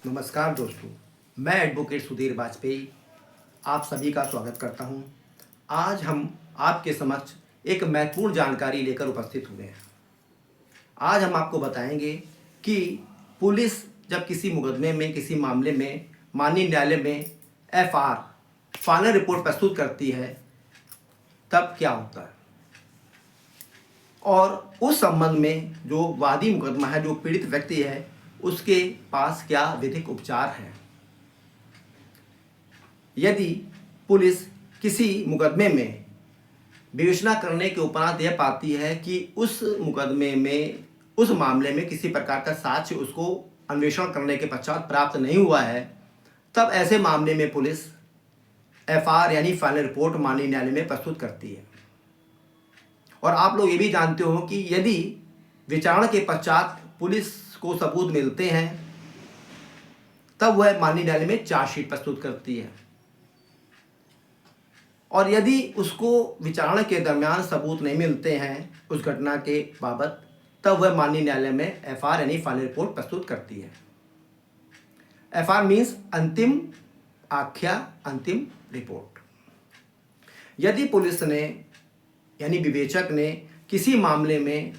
नमस्कार दोस्तों, मैं एडवोकेट सुधीर वाजपेयी आप सभी का स्वागत करता हूं। आज हम आपके समक्ष एक महत्वपूर्ण जानकारी लेकर उपस्थित हुए हैं। आज हम आपको बताएंगे कि पुलिस जब किसी मुकदमे में, किसी मामले में माननीय न्यायालय में एफआर फाइनल रिपोर्ट प्रस्तुत करती है तब क्या होता है और उस संबंध में जो वादी मुकदमा है, जो पीड़ित व्यक्ति है, उसके पास क्या विधिक उपचार है। यदि पुलिस किसी मुकदमे में विवेचना करने के उपरांत यह पाती है कि उस मुकदमे में, उस मामले में किसी प्रकार का साक्ष्य उसको अन्वेषण करने के पश्चात प्राप्त नहीं हुआ है, तब ऐसे मामले में पुलिस एफआर यानी फाइनल रिपोर्ट माननीय न्यायालय में प्रस्तुत करती है। और आप लोग ये भी जानते हो कि यदि विचारणा के पश्चात पुलिस को सबूत मिलते हैं तब वह माननीय न्यायालय में चार्जशीट प्रस्तुत करती है, और यदि उसको विचारणा के दरमियान सबूत नहीं मिलते हैं उस घटना के बाबत, तब वह माननीय न्यायालय में एफआर यानी फाइनल रिपोर्ट प्रस्तुत करती है। एफआर मीन्स अंतिम आख्या, अंतिम रिपोर्ट। यदि पुलिस ने यानी विवेचक ने किसी मामले में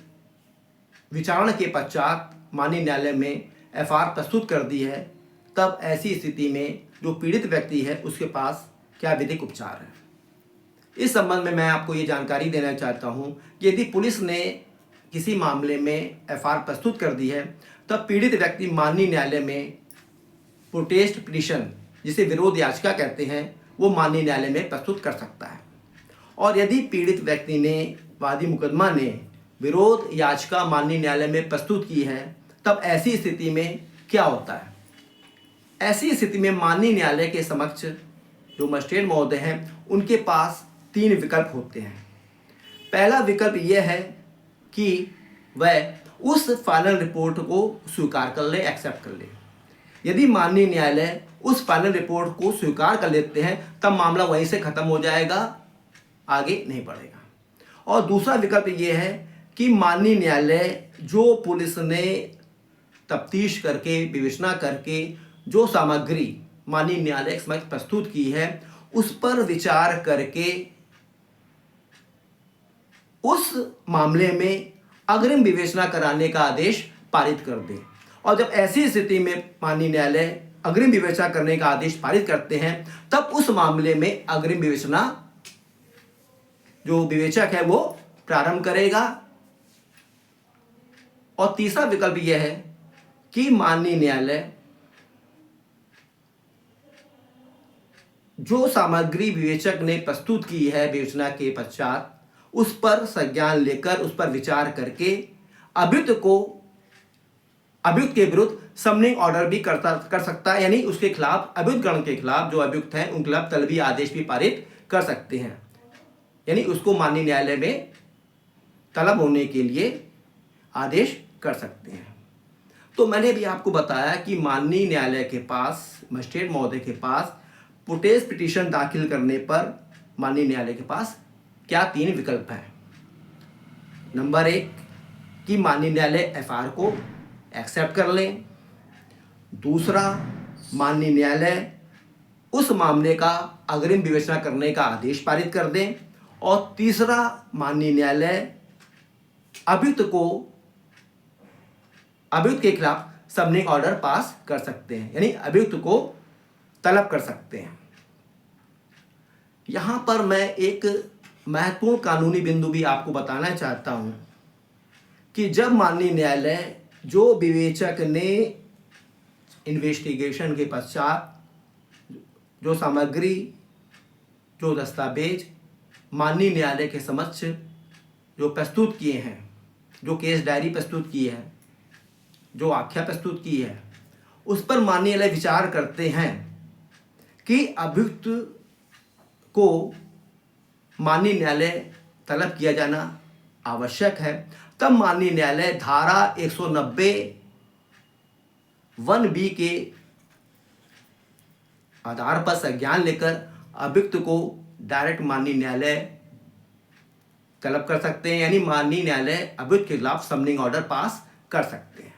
विचारणा के पश्चात माननीय न्यायालय में एफआर प्रस्तुत कर दी है, तब ऐसी स्थिति में जो पीड़ित व्यक्ति है उसके पास क्या विधिक उपचार है। इस संबंध में मैं आपको ये जानकारी देना चाहता हूँ कि यदि पुलिस ने किसी मामले में एफआर प्रस्तुत कर दी है, तब पीड़ित व्यक्ति माननीय न्यायालय में प्रोटेस्ट पिटीशन, जिसे विरोध याचिका कहते हैं, वो माननीय न्यायालय में प्रस्तुत कर सकता है। और यदि पीड़ित व्यक्ति ने, वादी मुकदमा ने विरोध याचिका माननीय न्यायालय में प्रस्तुत की है, तब ऐसी स्थिति में क्या होता है। ऐसी स्थिति में माननीय न्यायालय के समक्ष जो मजिस्ट्रेट महोदय हैं, उनके पास 3 विकल्प होते हैं। पहला विकल्प यह है कि वह उस फाइनल रिपोर्ट को स्वीकार कर ले, एक्सेप्ट कर ले। यदि माननीय न्यायालय उस फाइनल रिपोर्ट को स्वीकार कर लेते हैं तब मामला वहीं से खत्म हो जाएगा, आगे नहीं बढ़ेगा। और दूसरा विकल्प यह है कि माननीय न्यायालय जो पुलिस ने तफ्तीश करके, विवेचना करके जो सामग्री माननीय न्यायालय के समक्ष प्रस्तुत की है, उस पर विचार करके उस मामले में अग्रिम विवेचना कराने का आदेश पारित कर दे। और जब ऐसी स्थिति में माननीय न्यायालय अग्रिम विवेचना करने का आदेश पारित करते हैं, तब उस मामले में अग्रिम विवेचना जो विवेचक है वो प्रारंभ करेगा। और तीसरा विकल्प यह है कि माननीय न्यायालय जो सामग्री विवेचक ने प्रस्तुत की है विवेचना के पश्चात, उस पर संज्ञान लेकर, उस पर विचार करके अभियुक्त के विरुद्ध समनिंग ऑर्डर भी कर सकता है, यानी उसके खिलाफ, अभियुक्त गण के खिलाफ, जो अभियुक्त हैं उनके खिलाफ तलबी आदेश भी पारित कर सकते हैं, यानी उसको माननीय न्यायालय में तलब होने के लिए आदेश कर सकते हैं। तो मैंने भी आपको बताया कि माननीय न्यायालय के पास, मजिस्ट्रेट महोदय के पास प्रोटेस्ट पिटीशन दाखिल करने पर माननीय न्यायालय के पास क्या 3 विकल्प हैं। नंबर 1 कि माननीय न्यायालय एफआर को एक्सेप्ट कर लें। दूसरा, माननीय न्यायालय उस मामले का अग्रिम विवेचना करने का आदेश पारित कर दें। और तीसरा, माननीय न्यायालय अभियुक्त के खिलाफ समनिंग ऑर्डर पास कर सकते हैं, यानी अभियुक्त को तलब कर सकते हैं। यहां पर मैं एक महत्वपूर्ण कानूनी बिंदु भी आपको बताना चाहता हूं कि जब माननीय न्यायालय जो विवेचक ने इन्वेस्टिगेशन के पश्चात जो सामग्री, जो दस्तावेज माननीय न्यायालय के समक्ष जो प्रस्तुत किए हैं, जो केस डायरी प्रस्तुत की है, जो आख्या प्रस्तुत की है, उस पर माननीय न्यायालय विचार करते हैं कि अभियुक्त को माननीय न्यायालय तलब किया जाना आवश्यक है, तब माननीय न्यायालय धारा 190 1B के आधार पर संज्ञान लेकर अभियुक्त को डायरेक्ट माननीय न्यायालय तलब कर सकते हैं, यानी माननीय न्यायालय अभियुक्त के खिलाफ समनिंग ऑर्डर पास कर सकते हैं।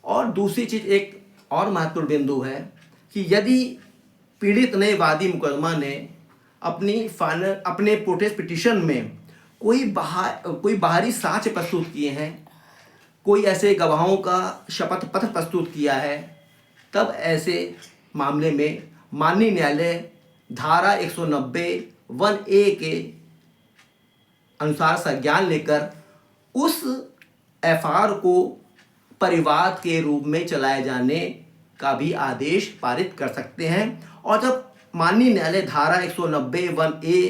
और दूसरी चीज़, एक और महत्वपूर्ण बिंदु है कि यदि पीड़ित ने, वादी मुकदमा ने अपने प्रोटेस्ट पिटीशन में कोई बाहरी साक्ष्य प्रस्तुत किए हैं, कोई ऐसे गवाहों का शपथ पत्र प्रस्तुत किया है, तब ऐसे मामले में माननीय न्यायालय धारा 190(1)(a) के अनुसार संज्ञान लेकर उस एफआईआर को परिवाद के रूप में चलाए जाने का भी आदेश पारित कर सकते हैं। और जब माननीय न्यायालय धारा 190(1)(a)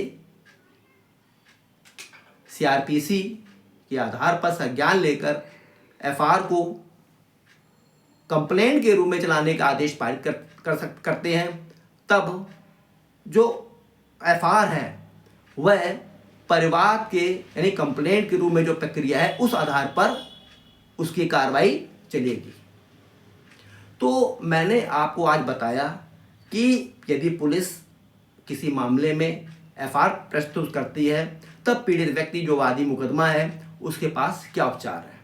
CRPC के आधार पर संज्ञान लेकर एफआईआर को कंप्लेंट के रूप में चलाने का आदेश पारित करते हैं, तब जो एफआईआर है वह परिवाद के यानी कंप्लेंट के रूप में जो प्रक्रिया है उस आधार पर उसकी कार्रवाई चलेगी। तो मैंने आपको आज बताया कि यदि पुलिस किसी मामले में एफआईआर प्रस्तुत करती है तब पीड़ित व्यक्ति, जो वादी मुकदमा है, उसके पास क्या उपचार है।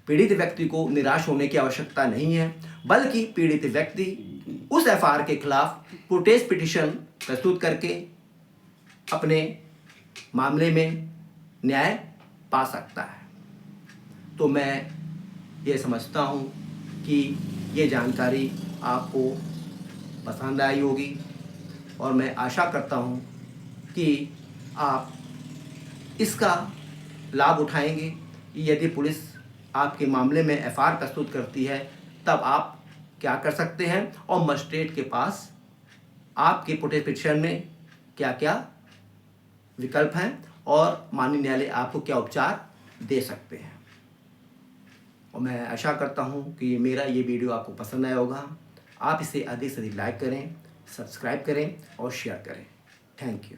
पीड़ित व्यक्ति को निराश होने की आवश्यकता नहीं है, बल्कि पीड़ित व्यक्ति उस एफआईआर के खिलाफ प्रोटेस्ट पिटीशन प्रस्तुत करके अपने मामले में न्याय पा सकता है। तो मैं ये समझता हूँ कि ये जानकारी आपको पसंद आई होगी और मैं आशा करता हूँ कि आप इसका लाभ उठाएंगे कि यदि पुलिस आपके मामले में एफआईआर प्रस्तुत करती है तब आप क्या कर सकते हैं और मजिस्ट्रेट के पास आपके प्रोटेस्ट पिटीशन में क्या क्या विकल्प हैं और माननीय न्यायालय आपको क्या उपचार दे सकते हैं। और मैं आशा करता हूं कि मेरा ये वीडियो आपको पसंद आया होगा। आप इसे अधिक से अधिक लाइक करें, सब्सक्राइब करें और शेयर करें। Thank you.